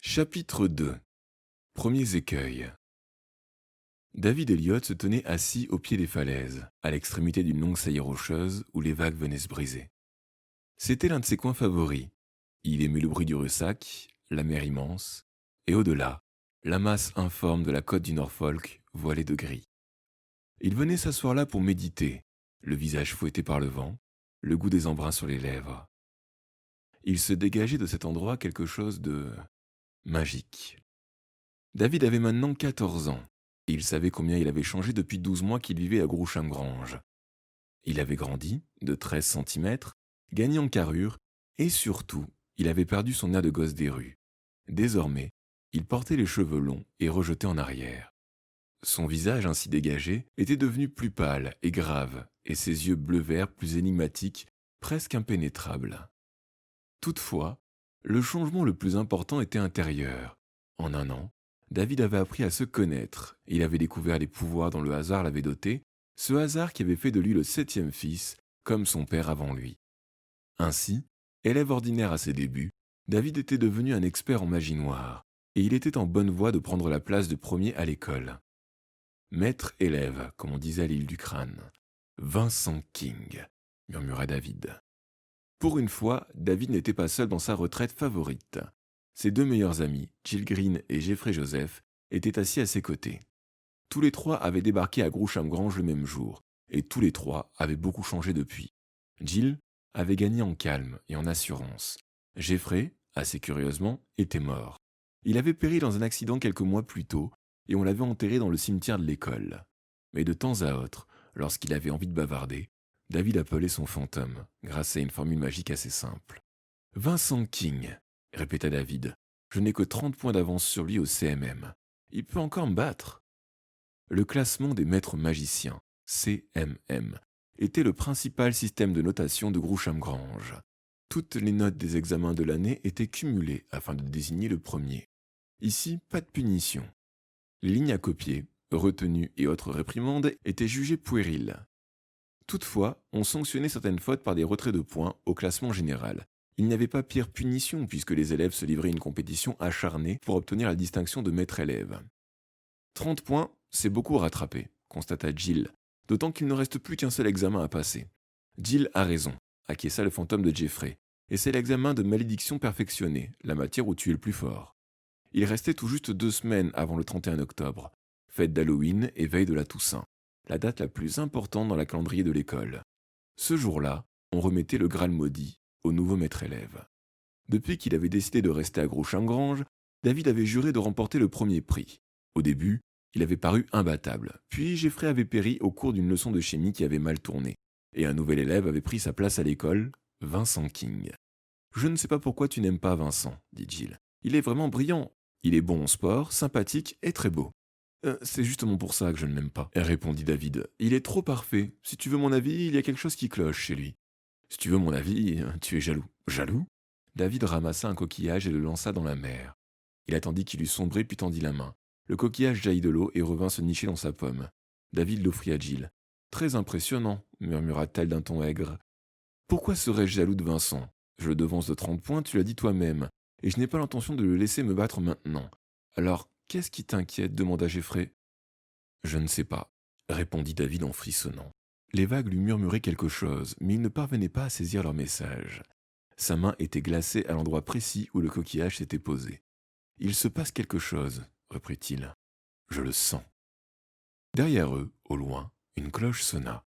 Chapitre 2. Premiers écueils. David Elliott se tenait assis au pied des falaises, à l'extrémité d'une longue saillie rocheuse où les vagues venaient se briser. C'était l'un de ses coins favoris. Il aimait le bruit du ressac, la mer immense, et au-delà, la masse informe de la côte du Norfolk voilée de gris. Il venait s'asseoir là pour méditer, le visage fouetté par le vent, le goût des embruns sur les lèvres. Il se dégageait de cet endroit quelque chose de magique. David avait maintenant 14 ans, et il savait combien il avait changé depuis 12 mois qu'il vivait à Groucham-Grange. Il avait grandi, de 13 centimètres, gagné en carrure, et surtout, il avait perdu son air de gosse des rues. Désormais, il portait les cheveux longs et rejetés en arrière. Son visage ainsi dégagé était devenu plus pâle et grave, et ses yeux bleu-vert plus énigmatiques, presque impénétrables. Toutefois, le changement le plus important était intérieur. En un an, David avait appris à se connaître. Il avait découvert les pouvoirs dont le hasard l'avait doté, ce hasard qui avait fait de lui le 7e fils, comme son père avant lui. Ainsi, élève ordinaire à ses débuts, David était devenu un expert en magie noire, et il était en bonne voie de prendre la place de premier à l'école. Maître-élève, comme on disait à l'île du Crâne. Vincent King, murmura David. Pour une fois, David n'était pas seul dans sa retraite favorite. Ses deux meilleurs amis, Jill Green et Jeffrey Joseph, étaient assis à ses côtés. Tous les trois avaient débarqué à Groucham-Grange le même jour, et tous les trois avaient beaucoup changé depuis. Jill avait gagné en calme et en assurance. Jeffrey, assez curieusement, était mort. Il avait péri dans un accident quelques mois plus tôt, et on l'avait enterré dans le cimetière de l'école. Mais de temps à autre, lorsqu'il avait envie de bavarder, David appelait son fantôme, grâce à une formule magique assez simple. Vincent King, répéta David. Je n'ai que 30 points d'avance sur lui au CMM. Il peut encore me battre. Le classement des maîtres magiciens, CMM, était le principal système de notation de Groucham-Grange. Toutes les notes des examens de l'année étaient cumulées afin de désigner le premier. Ici, pas de punition. Les lignes à copier, retenues et autres réprimandes étaient jugées puériles. Toutefois, on sanctionnait certaines fautes par des retraits de points au classement général. Il n'y avait pas pire punition puisque les élèves se livraient à une compétition acharnée pour obtenir la distinction de maître-élève. 30 points, c'est beaucoup à rattraper, constata Jill, d'autant qu'il ne reste plus qu'un seul examen à passer. Jill a raison, acquiesça le fantôme de Jeffrey, et c'est l'examen de malédiction perfectionnée, la matière où tu es le plus fort. Il restait tout juste 2 semaines avant le 31 octobre, fête d'Halloween et veille de la Toussaint, la date la plus importante dans la calendrier de l'école. Ce jour-là, on remettait le Graal maudit au nouveau maître-élève. Depuis qu'il avait décidé de rester à Groucham-Grange, David avait juré de remporter le premier prix. Au début, il avait paru imbattable, puis Jeffrey avait péri au cours d'une leçon de chimie qui avait mal tourné, et un nouvel élève avait pris sa place à l'école, Vincent King. Je ne sais pas pourquoi tu n'aimes pas Vincent, dit Jill. Il est vraiment brillant. Il est bon en sport, sympathique et très beau. C'est justement pour ça que je ne l'aime pas, répondit David. Il est trop parfait. Si tu veux mon avis, il y a quelque chose qui cloche chez lui. Si tu veux mon avis, tu es jaloux. Jaloux? David ramassa un coquillage et le lança dans la mer. Il attendit qu'il eût sombré puis tendit la main. Le coquillage jaillit de l'eau et revint se nicher dans sa pomme. David l'offrit à Jill. Très impressionnant, murmura-t-elle d'un ton aigre. Pourquoi serais-je jaloux de Vincent? Je le devance de 30 points, tu l'as dit toi-même, et je n'ai pas l'intention de le laisser me battre maintenant. Alors, qu'est-ce qui t'inquiète? Demanda Jeffrey. Je ne sais pas, répondit David en frissonnant. Les vagues lui murmuraient quelque chose, mais il ne parvenait pas à saisir leur message. Sa main était glacée à l'endroit précis où le coquillage s'était posé. Il se passe quelque chose, reprit-il. Je le sens. Derrière eux, au loin, une cloche sonna.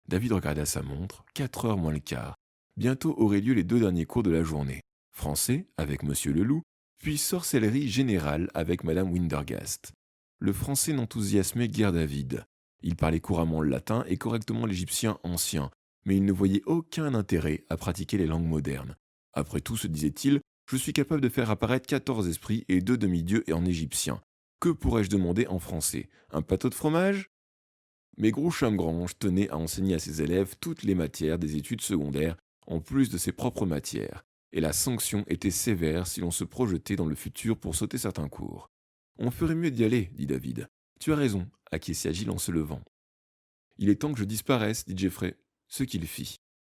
David regarda sa montre, 4 heures moins le quart. Bientôt auraient lieu les 2 derniers cours de la journée. Français, avec Monsieur Leloup, puis sorcellerie générale avec Madame Windergast. Le français n'enthousiasmait guère David. Il parlait couramment le latin et correctement l'égyptien ancien, mais il ne voyait aucun intérêt à pratiquer les langues modernes. Après tout, se disait-il, je suis capable de faire apparaître 14 esprits et 2 demi-dieux en égyptien. Que pourrais-je demander en français? Un plateau de fromage? Mais Groucham-Grange tenait à enseigner à ses élèves toutes les matières des études secondaires, en plus de ses propres matières, et la sanction était sévère si l'on se projetait dans le futur pour sauter certains cours. On ferait mieux d'y aller, dit David. Tu as raison, acquiesça Jill en se levant. Il est temps que je disparaisse, dit Jeffrey, ce qu'il fit.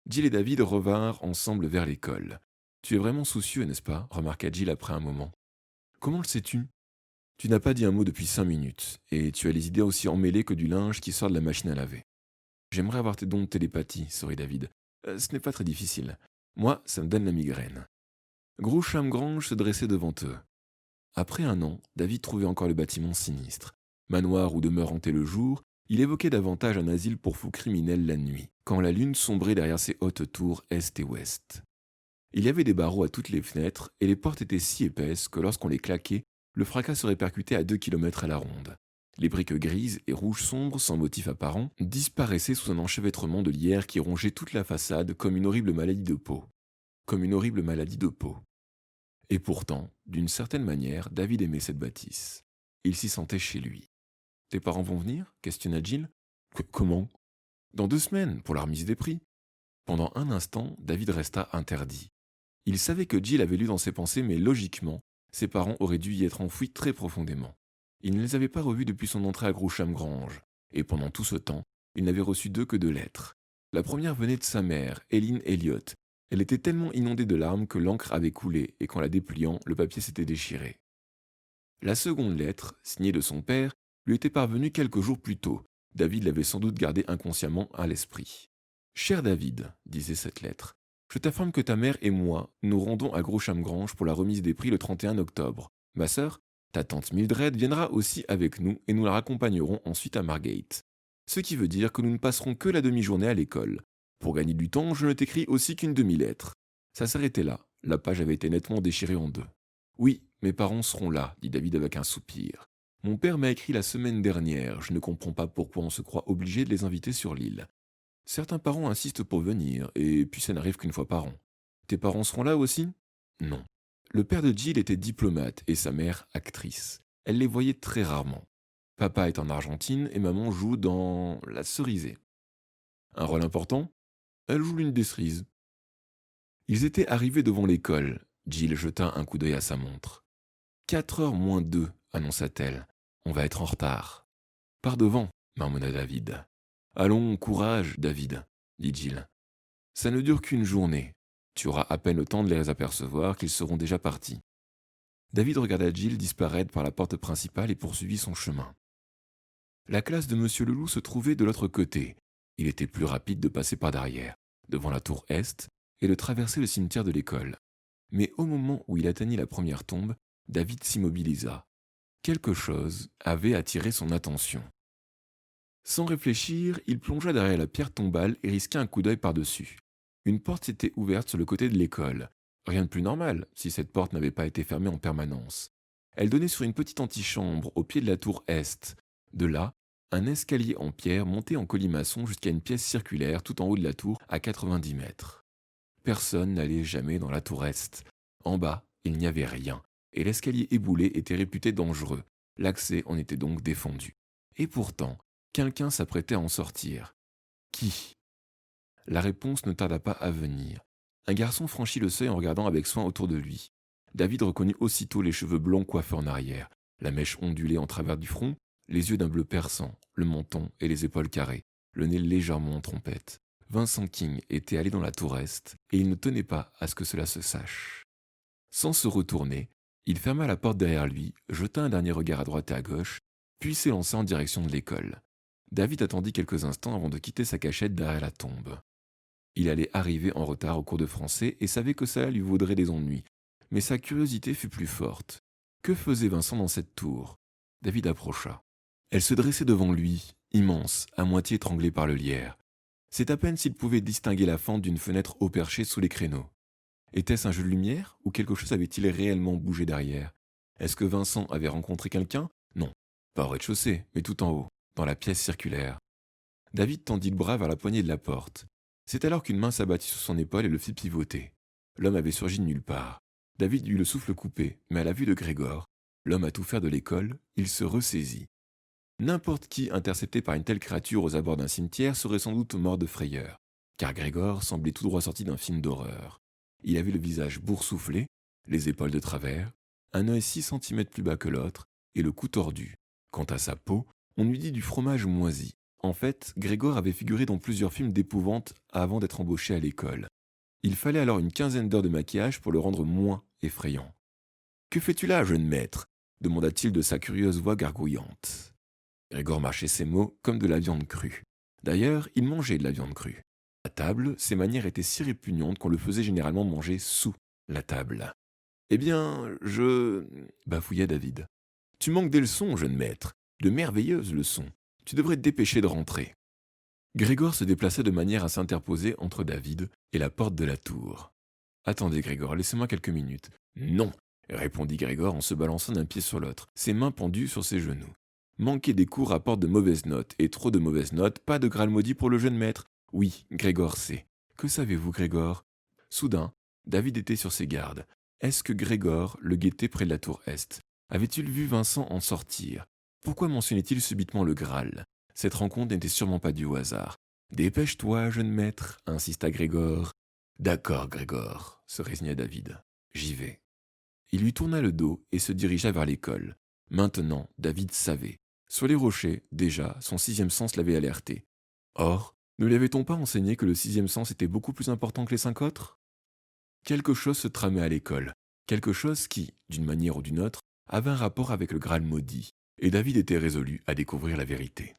Jill et David revinrent ensemble vers l'école. Tu es vraiment soucieux, n'est-ce pas? Remarqua Jill après un moment. Comment le sais-tu? Tu n'as pas dit un mot depuis 5 minutes, et tu as les idées aussi emmêlées que du linge qui sort de la machine à laver. J'aimerais avoir tes dons de télépathie, sourit David. Ce n'est pas très difficile. Moi, ça me donne la migraine. Groucham-Grange se dressait devant eux. Après un an, David trouvait encore le bâtiment sinistre. Manoir où demeure hanté le jour, il évoquait davantage un asile pour fous criminels la nuit, quand la lune sombrait derrière ses hautes tours est et ouest. Il y avait des barreaux à toutes les fenêtres, et les portes étaient si épaisses que lorsqu'on les claquait, le fracas se répercutait à 2 kilomètres à la ronde. Les briques grises et rouges sombres, sans motif apparent, disparaissaient sous un enchevêtrement de lierre qui rongeait toute la façade comme une horrible maladie de peau. Comme une horrible maladie de peau. Et pourtant, d'une certaine manière, David aimait cette bâtisse. Il s'y sentait chez lui. Tes parents vont venir questionna Jill. Comment? Dans 2 semaines, pour la remise des prix. Pendant un instant, David resta interdit. Il savait que Jill avait lu dans ses pensées, mais logiquement, ses parents auraient dû y être enfouis très profondément. Il ne les avait pas revus depuis son entrée à Groucham-Grange, et pendant tout ce temps, il n'avait reçu d'eux que 2 lettres. La première venait de sa mère, Eileen Elliott. Elle était tellement inondée de larmes que l'encre avait coulé, et qu'en la dépliant, le papier s'était déchiré. La seconde lettre, signée de son père, lui était parvenue quelques jours plus tôt. David l'avait sans doute gardée inconsciemment à l'esprit. « Cher David, disait cette lettre, je t'informe que ta mère et moi nous rendons à Groucham-Grange pour la remise des prix le 31 octobre. Ma sœur, ta tante Mildred, viendra aussi avec nous et nous la raccompagnerons ensuite à Margate. Ce qui veut dire que nous ne passerons que la demi-journée à l'école. Pour gagner du temps, je ne t'écris aussi qu'une demi-lettre. » Ça s'arrêtait là. La page avait été nettement déchirée en deux. « Oui, mes parents seront là, dit David avec un soupir. Mon père m'a écrit la semaine dernière. Je ne comprends pas pourquoi on se croit obligé de les inviter sur l'île. Certains parents insistent pour venir, et puis ça n'arrive qu'une fois par an. Tes parents seront là aussi? Non. Le père de Jill était diplomate et sa mère actrice. Elle les voyait très rarement. Papa est en Argentine et maman joue dans La Cerisée. Un rôle important? Elle joue l'une des cerises. Ils étaient arrivés devant l'école. Jill jeta un coup d'œil à sa montre. 4h moins 2, annonça-t-elle. On va être en retard. Par devant, marmonna David. Allons, courage, David, dit Jill. Ça ne dure qu'une journée. Tu auras à peine le temps de les apercevoir qu'ils seront déjà partis. David regarda Jill disparaître par la porte principale et poursuivit son chemin. La classe de M. Leloup se trouvait de l'autre côté. Il était plus rapide de passer par derrière, devant la tour Est, et de traverser le cimetière de l'école. Mais au moment où il atteignit la première tombe, David s'immobilisa. Quelque chose avait attiré son attention. Sans réfléchir, il plongea derrière la pierre tombale et risqua un coup d'œil par-dessus. Une porte s'était ouverte sur le côté de l'école. Rien de plus normal, si cette porte n'avait pas été fermée en permanence. Elle donnait sur une petite antichambre au pied de la tour Est. De là, un escalier en pierre montait en colimaçon jusqu'à une pièce circulaire tout en haut de la tour à 90 mètres. Personne n'allait jamais dans la tour Est. En bas, il n'y avait rien, et l'escalier éboulé était réputé dangereux. L'accès en était donc défendu. Et pourtant, quelqu'un s'apprêtait à en sortir. Qui? La réponse ne tarda pas à venir. Un garçon franchit le seuil en regardant avec soin autour de lui. David reconnut aussitôt les cheveux blonds coiffés en arrière, la mèche ondulée en travers du front, les yeux d'un bleu perçant, le menton et les épaules carrées, le nez légèrement en trompette. Vincent King était allé dans la tour Est, et il ne tenait pas à ce que cela se sache. Sans se retourner, il ferma la porte derrière lui, jeta un dernier regard à droite et à gauche, puis s'élança en direction de l'école. David attendit quelques instants avant de quitter sa cachette derrière la tombe. Il allait arriver en retard au cours de français et savait que cela lui vaudrait des ennuis, mais sa curiosité fut plus forte. Que faisait Vincent dans cette tour? David approcha. Elle se dressait devant lui, immense, à moitié étranglée par le lierre. C'est à peine s'il pouvait distinguer la fente d'une fenêtre haut perchée sous les créneaux. Était-ce un jeu de lumière ou quelque chose avait-il réellement bougé derrière? Est-ce que Vincent avait rencontré quelqu'un? Non, pas au rez-de-chaussée, mais tout en haut, dans la pièce circulaire. David tendit le bras vers la poignée de la porte. C'est alors qu'une main s'abattit sur son épaule et le fit pivoter. L'homme avait surgi de nulle part. David eut le souffle coupé, mais à la vue de Grégor, l'homme à tout faire de l'école, il se ressaisit. N'importe qui intercepté par une telle créature aux abords d'un cimetière serait sans doute mort de frayeur, car Grégor semblait tout droit sorti d'un film d'horreur. Il avait le visage boursouflé, les épaules de travers, un œil 6 centimètres plus bas que l'autre, et le cou tordu. Quant à sa peau, on eût dit du fromage moisi. En fait, Grégor avait figuré dans plusieurs films d'épouvante avant d'être embauché à l'école. Il fallait alors une quinzaine d'heures de maquillage pour le rendre moins effrayant. Que fais-tu là, jeune maître demanda-t-il de sa curieuse voix gargouillante. Grégor mâchait ses mots comme de la viande crue. D'ailleurs, il mangeait de la viande crue. À table, ses manières étaient si répugnantes qu'on le faisait généralement manger sous la table. Eh bien, bafouilla David. Tu manques des leçons, jeune maître, de merveilleuses leçons. Tu devrais te dépêcher de rentrer. Grégor se déplaçait de manière à s'interposer entre David et la porte de la tour. Attendez, Grégor, laissez-moi quelques minutes. Non, répondit Grégor en se balançant d'un pied sur l'autre, ses mains pendues sur ses genoux. Manquer des cours rapporte de mauvaises notes, et trop de mauvaises notes, pas de Graal maudit pour le jeune maître. Oui, Grégor sait. Que savez-vous, Grégor? Soudain, David était sur ses gardes. Est-ce que Grégor le guettait près de la tour Est? Avait-il vu Vincent en sortir? Pourquoi mentionnait-il subitement le Graal? Cette rencontre n'était sûrement pas due au hasard. Dépêche-toi, jeune maître, insista Grégor. D'accord, Grégor, se résigna David. J'y vais. Il lui tourna le dos et se dirigea vers l'école. Maintenant, David savait. Sur les rochers, déjà, son sixième sens l'avait alerté. Or, ne lui avait-on pas enseigné que le sixième sens était beaucoup plus important que les 5 autres? Quelque chose se tramait à l'école, quelque chose qui, d'une manière ou d'une autre, avait un rapport avec le Graal maudit, et David était résolu à découvrir la vérité.